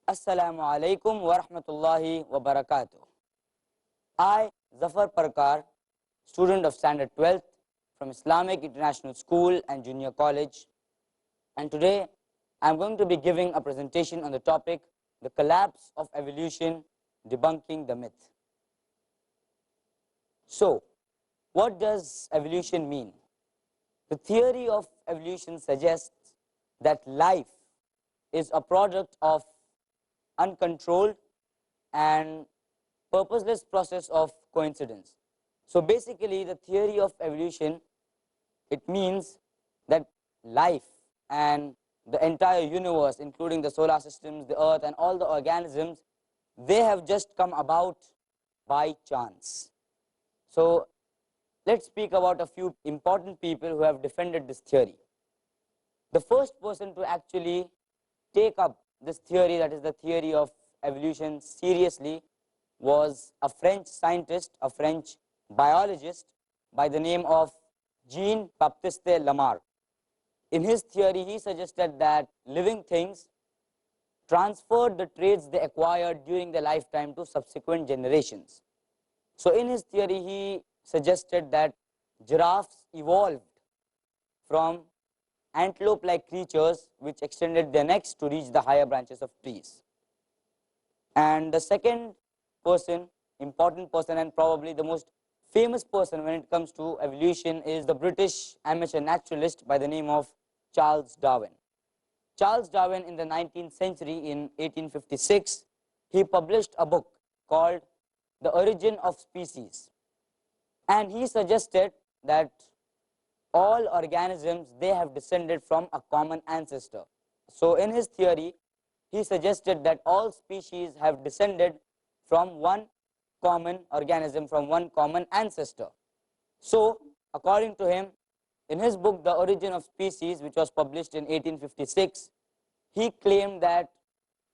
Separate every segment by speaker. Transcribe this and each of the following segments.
Speaker 1: Assalamu alaikum wa rahmatullahi wa barakatuh. I, Zafar Parkar, student of Standard 12th from Islamic International School and Junior College, and today I am going to be giving a presentation on the topic The Collapse of Evolution, Debunking the Myth. So, what does evolution mean? The theory of evolution suggests that life is a product of uncontrolled and purposeless process of coincidence. So basically the theory of evolution, it means that life and the entire universe, including the solar systems, the earth and all the organisms, they have just come about by chance. So let's speak about a few important people who have defended this theory. The first person to actually take up this theory, that is the theory of evolution, seriously was a French scientist, a French biologist by the name of Jean-Baptiste Lamarck. In his theory, he suggested that living things transferred the traits they acquired during their lifetime to subsequent generations. So in his theory, he suggested that giraffes evolved from antelope-like creatures which extended their necks to reach the higher branches of trees. And the second person, important person and probably the most famous person when it comes to evolution is the British amateur naturalist by the name of Charles Darwin. Charles Darwin in the 19th century, in 1856, he published a book called The Origin of Species. And he suggested that all organisms, they have descended from a common ancestor. So in his theory, he suggested that all species have descended from one common organism, from one common ancestor. So according to him, in his book The Origin of Species, which was published in 1856, he claimed that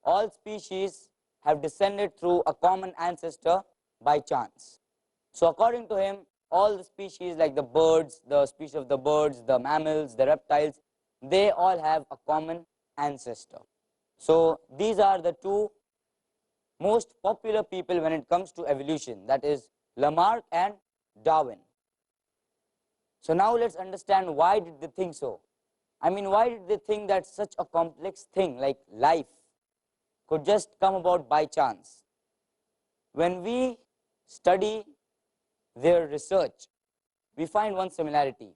Speaker 1: all species have descended through a common ancestor by chance. So according to him, all the species like the birds, the species of the birds, the mammals, the reptiles, they all have a common ancestor. So these are the two most popular people when it comes to evolution, that is Lamarck and Darwin. So now let's understand why did they think so. I mean, why did they think that such a complex thing like life could just come about by chance? When we study their research, we find one similarity,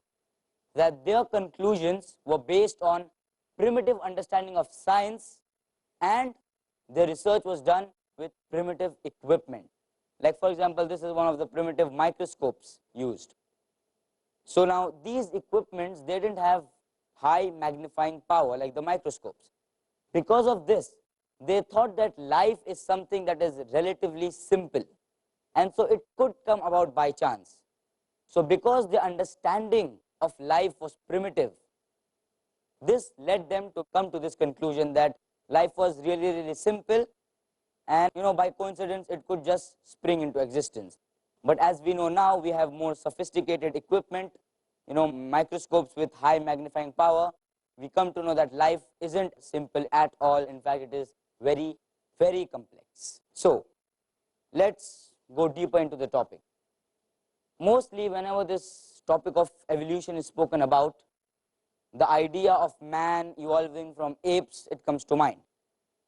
Speaker 1: that their conclusions were based on primitive understanding of science and their research was done with primitive equipment. Like for example, this is one of the primitive microscopes used. So now these equipments, they didn't have high magnifying power like the microscopes. Because of this, they thought that life is something that is relatively simple, and so it could come about by chance. So because the understanding of life was primitive, this led them to come to this conclusion that life was really simple, and by coincidence it could just spring into existence. But as we know now, we have more sophisticated equipment, microscopes with high magnifying power. We come to know that life isn't simple at all. In fact, it is very complex. So let's go deeper into the topic. Mostly whenever this topic of evolution is spoken about, the idea of man evolving from apes, it comes to mind.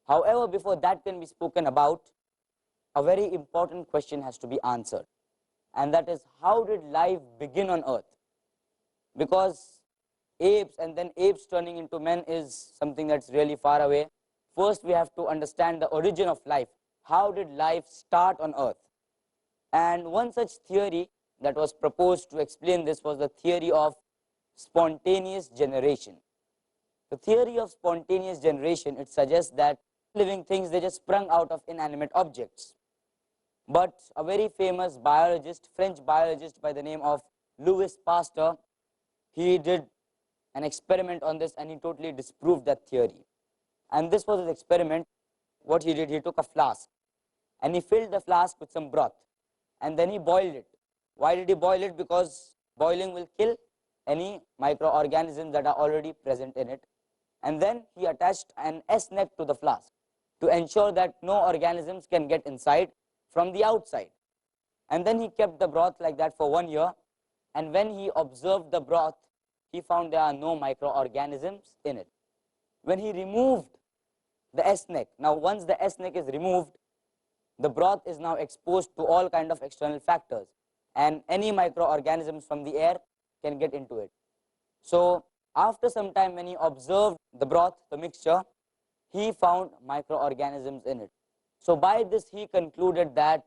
Speaker 1: However, before that can be spoken about, a very important question has to be answered, and that is, how did life begin on earth? Because apes and then apes turning into men is something that's really far away. First we have to understand the origin of life. How did life start on earth? And one such theory that was proposed to explain this was the theory of spontaneous generation. The theory of spontaneous generation, it suggests that living things, they just sprung out of inanimate objects. But a very famous biologist, French biologist by the name of Louis Pasteur, he did an experiment on this and he totally disproved that theory. And this was his experiment. What he did, he took a flask and he filled the flask with some broth and then he boiled it. Why did he boil it? Because boiling will kill any microorganisms that are already present in it. And then he attached an S-neck to the flask. to ensure that no organisms can get inside from the outside. And then he kept the broth like that for 1 year, and when he observed the broth, he found there are no microorganisms in it. When he removed the S-neck, now once the S-neck is removed, the broth is now exposed to all kind of external factors, and any microorganisms from the air can get into it. So after some time, when he observed the broth, the mixture, he found microorganisms in it. So by this he concluded that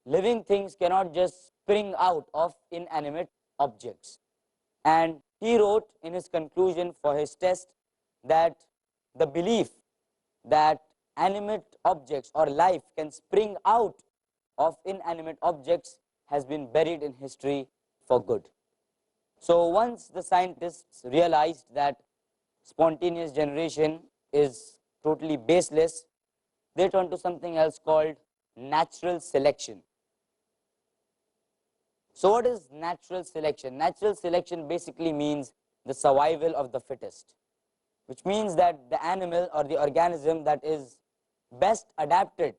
Speaker 1: living things cannot just spring out of inanimate objects. And he wrote in his conclusion for his test that the belief that animate objects or life can spring out of inanimate objects has been buried in history for good. So once the scientists realized that spontaneous generation is totally baseless, they turned to something else called natural selection. So what is natural selection? Natural selection basically means the survival of the fittest, which means that the animal or the organism that is best adapted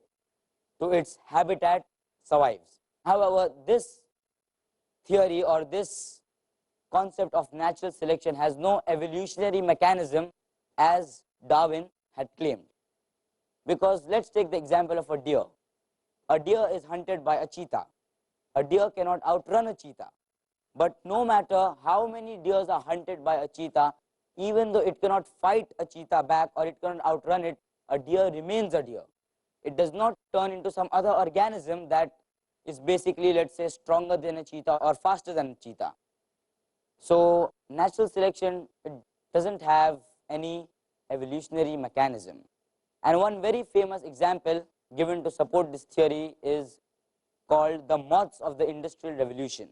Speaker 1: to its habitat survives. However, this theory or this concept of natural selection has no evolutionary mechanism as Darwin had claimed. Because let's take the example of a deer. A deer is hunted by a cheetah. A deer cannot outrun a cheetah. But no matter how many deers are hunted by a cheetah, even though it cannot fight a cheetah back or it cannot outrun it, a deer remains a deer. It does not turn into some other organism that is basically, let's say, stronger than a cheetah or faster than a cheetah. So natural selection, it doesn't have any evolutionary mechanism. And one very famous example given to support this theory is called the moths of the Industrial Revolution.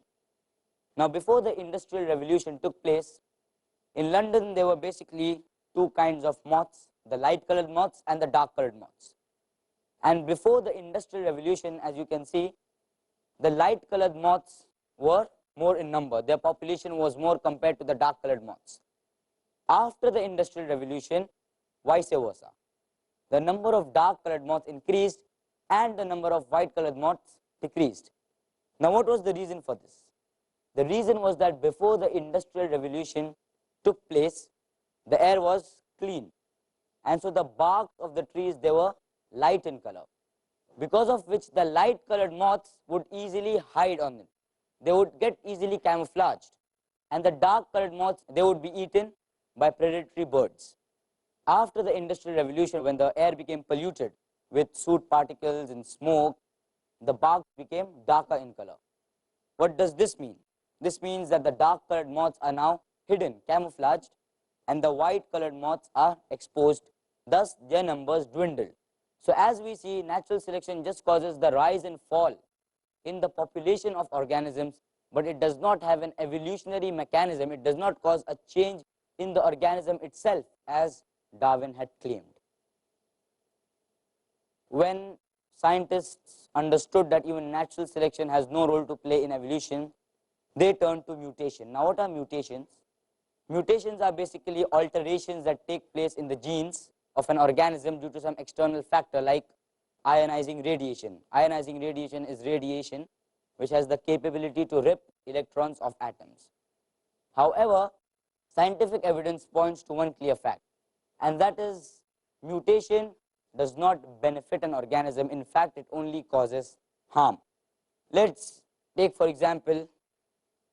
Speaker 1: Now before the Industrial Revolution took place, in London there were basically two kinds of moths, the light colored moths and the dark colored moths. And before the Industrial Revolution, as you can see, the light colored moths were more in number. Their population was more compared to the dark colored moths. After the Industrial Revolution, vice versa. The number of dark colored moths increased and the number of white colored moths decreased. Now what was the reason for this? The reason was that before the Industrial Revolution took place, the air was clean. And so the bark of the trees, they were light in color, because of which the light colored moths would easily hide on them. They would get easily camouflaged. And the dark colored moths, they would be eaten by predatory birds. After the Industrial Revolution, when the air became polluted with soot particles and smoke, the bark became darker in color. What does this mean? This means that the dark colored moths are now hidden, camouflaged, and the white colored moths are exposed. Thus, their numbers dwindled. So as we see, natural selection just causes the rise and fall in the population of organisms, but it does not have an evolutionary mechanism. It does not cause a change in the organism itself, as Darwin had claimed. When scientists understood that even natural selection has no role to play in evolution, they turned to mutation. Now what are mutations? Mutations are basically alterations that take place in the genes of an organism due to some external factor like ionizing radiation. Ionizing radiation is radiation which has the capability to rip electrons of atoms. However, scientific evidence points to one clear fact, and that is mutation does not benefit an organism. In fact, it only causes harm. Let's take, for example,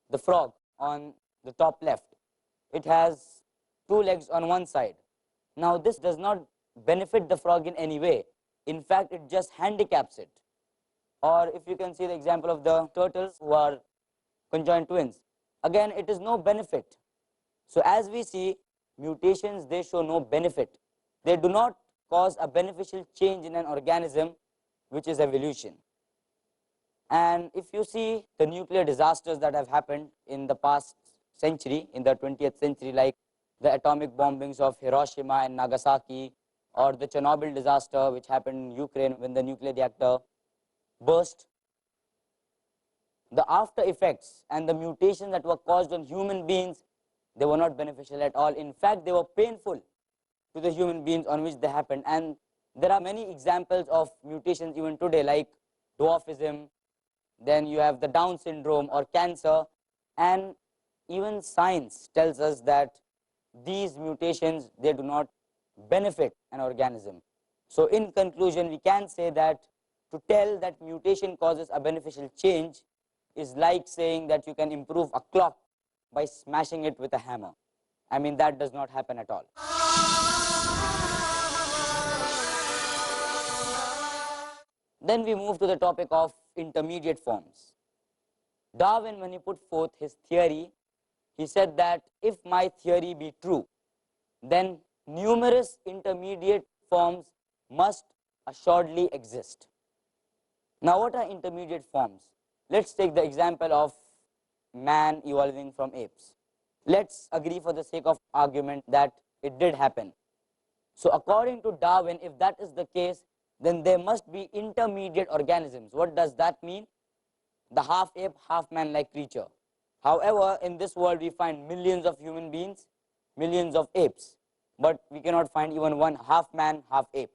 Speaker 1: the frog on the top left. It has two legs on one side. Now this does not benefit the frog in any way. In fact, it just handicaps it. Or if you can see the example of the turtles who are conjoined twins, again it is no benefit. So as we see, mutations, they show no benefit. They do not cause a beneficial change in an organism, which is evolution. And if you see the nuclear disasters that have happened in the past century, in the 20th century, like the atomic bombings of Hiroshima and Nagasaki, or the Chernobyl disaster which happened in Ukraine when the nuclear reactor burst, the after effects and the mutations that were caused on human beings, they were not beneficial at all. In fact, they were painful to the human beings on which they happened, and There are many examples of mutations even today, like dwarfism, then you have the Down syndrome or cancer, and even science tells us that these mutations, they do not benefit an organism. So in conclusion, we can say that to tell that mutation causes a beneficial change is like saying that you can improve a clock by smashing it with a hammer. I mean, that does not happen at all. Then we move to the topic of intermediate forms. Darwin, when he put forth his theory, he said that if my theory be true, then numerous intermediate forms must assuredly exist. Now, what are intermediate forms? Let's take the example of man evolving from apes. Let's agree for the sake of argument that it did happen. So according to Darwin, if that is the case, then there must be intermediate organisms. What does that mean? The half ape, half man like creature. However, in this world we find millions of human beings, millions of apes, but we cannot find even one half man, half ape.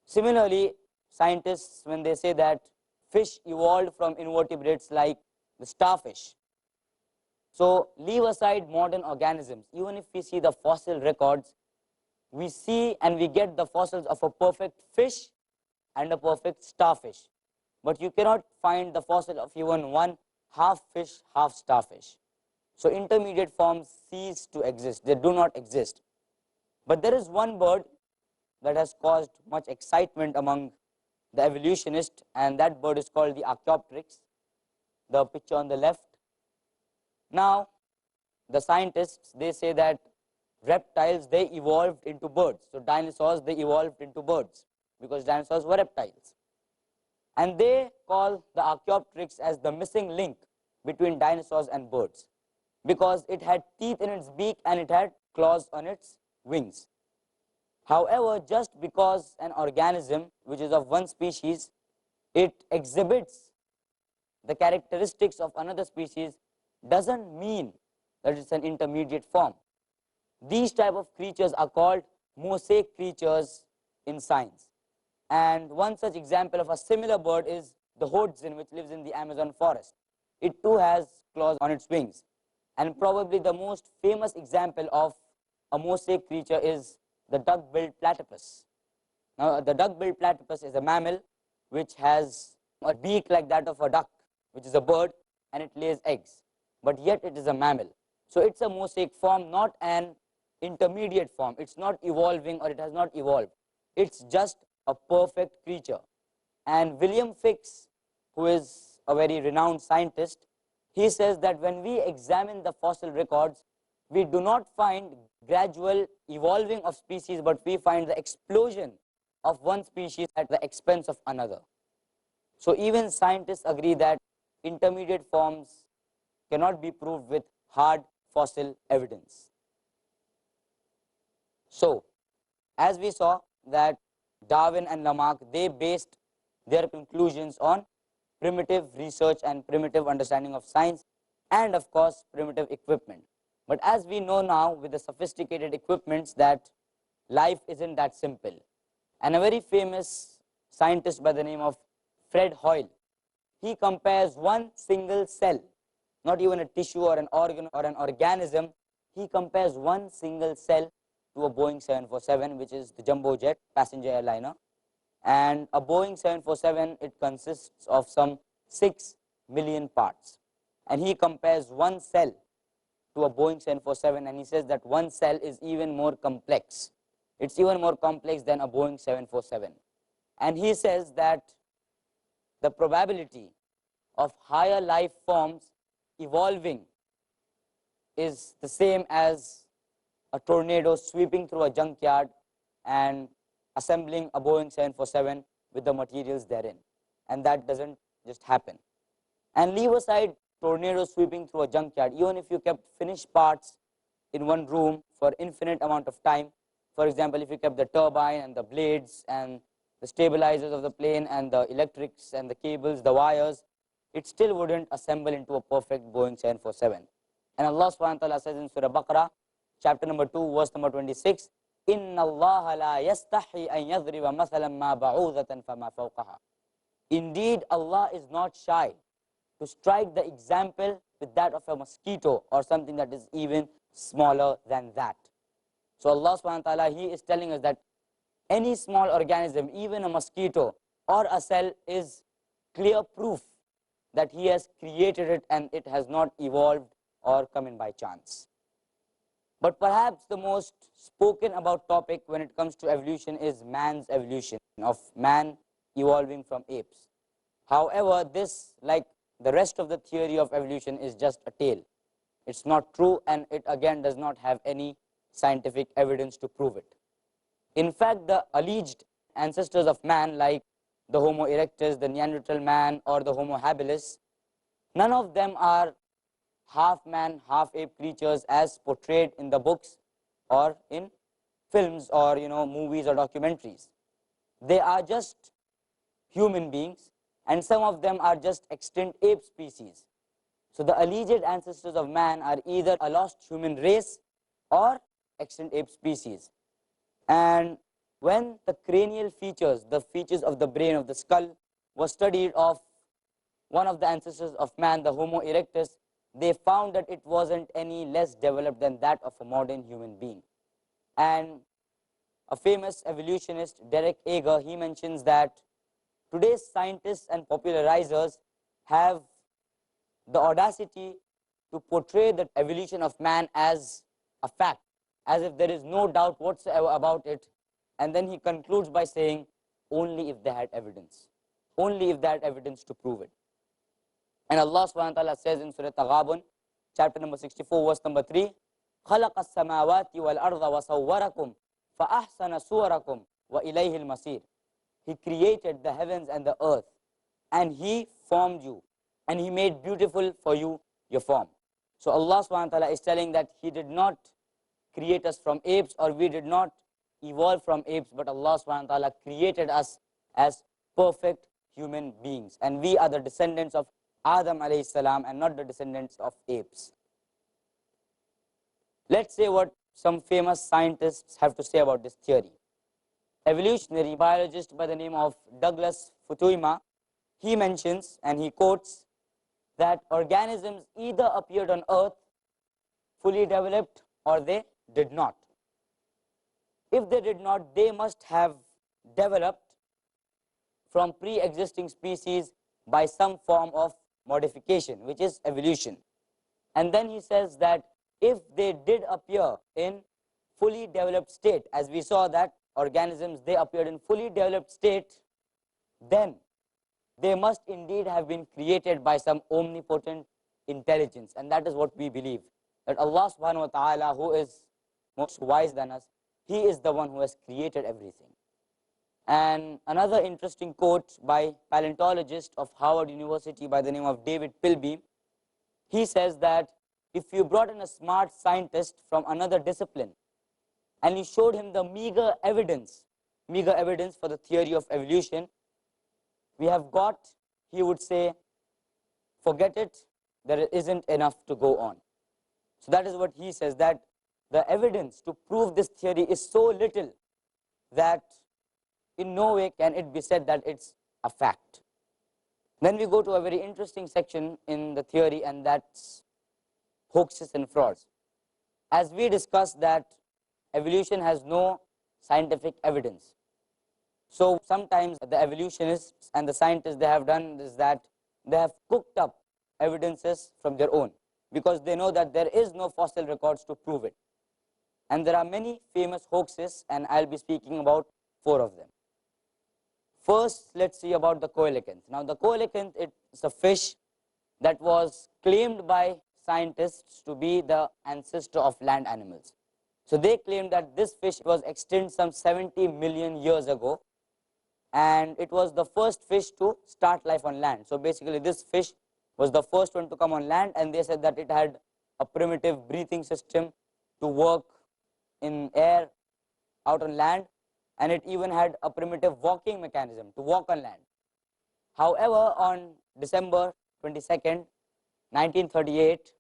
Speaker 1: Similarly, scientists, when they say that fish evolved from invertebrates like the starfish. So leave aside modern organisms. Even if we see the fossil records, we see and we get the fossils of a perfect fish and a perfect starfish. But you cannot find the fossil of even one half fish, half starfish. So intermediate forms cease to exist. They do not exist. But there is one bird that has caused much excitement among the evolutionists, and that bird is called the Archaeopteryx, the picture on the left. Now, the scientists, they say that reptiles, they evolved into birds. So dinosaurs, they evolved into birds because dinosaurs were reptiles. And they call the Archaeopteryx as the missing link between dinosaurs and birds because it had teeth in its beak and it had claws on its wings. However, just because an organism which is of one species, it exhibits the characteristics of another species, doesn't mean that it's an intermediate form. These type of creatures are called mosaic creatures in science. And one such example of a similar bird is the hoatzin, which lives in the Amazon forest. It too has claws on its wings. And probably the most famous example of a mosaic creature is the duck-billed platypus. Now, the duck-billed platypus is a mammal which has a beak like that of a duck, which is a bird, and it lays eggs. But yet it is a mammal. So it's a mosaic form, not an intermediate form. It's not evolving or it has not evolved. It's just a perfect creature. And William Fix, who is a very renowned scientist, he says that when we examine the fossil records, we do not find gradual evolving of species, but we find the explosion of one species at the expense of another. So even scientists agree that intermediate forms cannot be proved with hard fossil evidence. So, as we saw that Darwin and Lamarck, they based their conclusions on primitive research and primitive understanding of science and of course primitive equipment. But as we know now with the sophisticated equipments that life isn't that simple. And a very famous scientist by the name of Fred Hoyle, he compares one single cell, not even a tissue or an organ or an organism, he compares one single cell to a Boeing 747, which is the jumbo jet passenger airliner. And a Boeing 747, it consists of some 6 million parts. And he compares one cell to a Boeing 747, and he says that one cell is even more complex. It's even more complex than a Boeing 747. And he says that the probability of higher life forms evolving is the same as a tornado sweeping through a junkyard and assembling a Boeing 747 with the materials therein. And that doesn't just happen. And leave aside tornadoes sweeping through a junkyard, even if you kept finished parts in one room for infinite amount of time, for example, if you kept the turbine and the blades and the stabilizers of the plane and the electrics and the cables, the wires, it still wouldn't assemble into a perfect Boeing 747. And Allah subhanahu wa ta'ala says in Surah Baqarah, chapter number 2, verse number 26, إِنَّ اللَّهَ لَا يَسْتَحِي أَن يَضْرِبَ مَثَلًا مَا بَعُوضَةً فَمَا فَوْقَهَا. Indeed, Allah is not shy to strike the example with that of a mosquito or something that is even smaller than that. So Allah subhanahu wa ta'ala, He is telling us that any small organism, even a mosquito or a cell, is clear proof that He has created it and it has not evolved or come in by chance. But perhaps the most spoken about topic when it comes to evolution is man's evolution, of man evolving from apes. However, this, like the rest of the theory of evolution, is just a tale. It's not true, and it again does not have any scientific evidence to prove it. In fact, the alleged ancestors of man, like the Homo erectus, the Neanderthal man, or the Homo habilis, none of them are half man, half ape creatures as portrayed in the books or in films or movies or documentaries. They are just human beings, and some of them are just extinct ape species. So the alleged ancestors of man are either a lost human race or extinct ape species. And when the cranial features, the features of the brain, of the skull, was studied of one of the ancestors of man, the Homo erectus, they found that it wasn't any less developed than that of a modern human being. And a famous evolutionist, Derek Ager, he mentions that today's scientists and popularizers have the audacity to portray the evolution of man as a fact, as if there is no doubt whatsoever about it. And then he concludes by saying, only if they had evidence. Only if they had evidence to prove it. And Allah subhanahu wa ta'ala says in Surah Taghabun, chapter number 64, verse number 3, خَلَقَ السَّمَاوَاتِ وَالْأَرْضَ وَصَوَّرَكُمْ فَأَحْسَنَ صُوَرَكُمْ وَإِلَيْهِ الْمَصِيرِ. He created the heavens and the earth, and He formed you, and He made beautiful for you your form. So Allah subhanahu wa ta'ala is telling that He did not create us from apes, or we did not evolve from apes, but Allah subhanahu wa ta'ala created us as perfect human beings, and we are the descendants of Adam alayhi salam and not the descendants of apes. Let's say what some famous scientists have to say about this theory. Evolutionary biologist by the name of Douglas Futuima, he mentions and he quotes that organisms either appeared on earth fully developed or they did not. If they did not, they must have developed from pre-existing species by some form of modification, which is evolution. And then he says that if they did appear in fully developed state, as we saw that organisms, they appeared in fully developed state, then they must indeed have been created by some omnipotent intelligence. And that is what we believe, that Allah subhanahu wa ta'ala, who is most wise than us, He is the one who has created everything. And another interesting quote by paleontologist of Harvard University by the name of David Pilbeam, he says that if you brought in a smart scientist from another discipline and you showed him the meager evidence for the theory of evolution we have got, he would say, forget it, there isn't enough to go on. So that is what he says, that the evidence to prove this theory is so little that in no way can it be said that it's a fact. Then we go to a very interesting section in the theory, and that's hoaxes and frauds. As we discussed that evolution has no scientific evidence. So sometimes the evolutionists and the scientists, they have done is that they have cooked up evidences from their own, because they know that there is no fossil records to prove it. And there are many famous hoaxes, and I'll be speaking about 4 of them. First, let's see about the coelacanth. Now, the coelacanth, it's a fish that was claimed by scientists to be the ancestor of land animals. So they claimed that this fish was extinct some 70 million years ago, and it was the first fish to start life on land. So basically this fish was the first one to come on land, and they said that it had a primitive breathing system to work in air out on land, and it even had a primitive walking mechanism to walk on land. However, on December 22nd, 1938,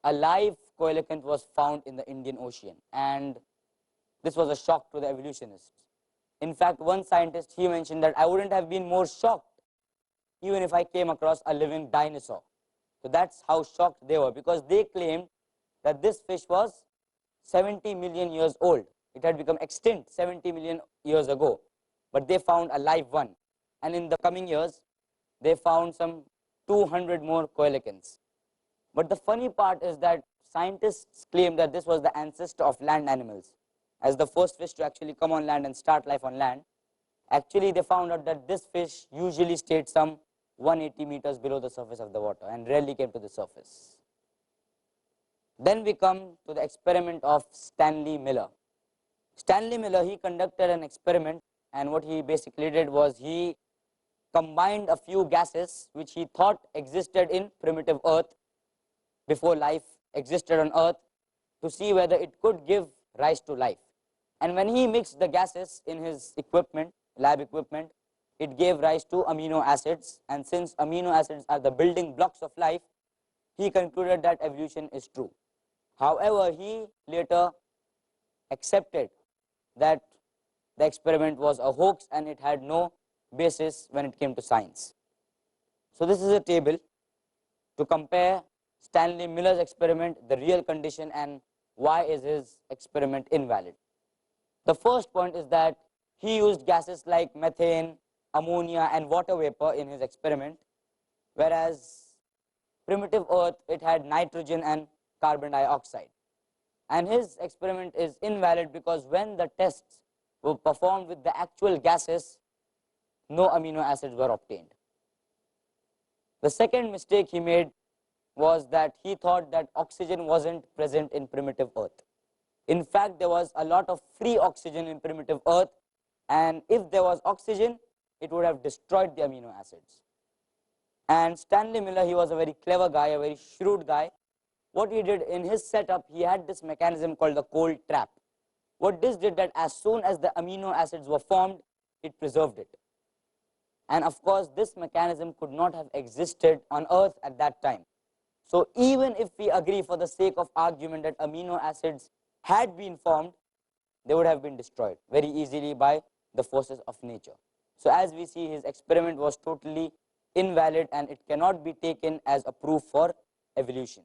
Speaker 1: a live coelacanth was found in the Indian Ocean, and this was a shock to the evolutionists. In fact, one scientist, he mentioned that I wouldn't have been more shocked even if I came across a living dinosaur. So that's how shocked they were, because they claimed that this fish was 70 million years old. It had become extinct 70 million years ago, but they found a live one. And in the coming years, they found some 200 more coelacanths. But the funny part is that scientists claim that this was the ancestor of land animals. As the first fish to actually come on land and start life on land, actually they found out that this fish usually stayed some 180 meters below the surface of the water and rarely came to the surface. Then we come to the experiment of Stanley Miller. Stanley Miller, he conducted an experiment, and what he basically did was he combined a few gases which he thought existed in primitive Earth before life existed on Earth, to see whether it could give rise to life. And when he mixed the gases in his equipment, lab equipment, it gave rise to amino acids. And since amino acids are the building blocks of life, he concluded that evolution is true. However, he later accepted that the experiment was a hoax and it had no basis when it came to science. So this is a table to compare Stanley Miller's experiment, the real condition, and why is his experiment invalid. The first point is that he used gases like methane, ammonia, and water vapor in his experiment, whereas primitive Earth, it had nitrogen and carbon dioxide. And his experiment is invalid because when the tests were performed with the actual gases, no amino acids were obtained. The second mistake he made was that he thought that oxygen wasn't present in primitive Earth. In fact, there was a lot of free oxygen in primitive Earth, and if there was oxygen, it would have destroyed the amino acids. And Stanley Miller, he was a very clever guy, a very shrewd guy. What he did in his setup, he had this mechanism called the cold trap. What this did, that as soon as the amino acids were formed, it preserved it. And of course, this mechanism could not have existed on Earth at that time. So even if we agree for the sake of argument that amino acids had been formed, they would have been destroyed very easily by the forces of nature. So as we see, his experiment was totally invalid and it cannot be taken as a proof for evolution.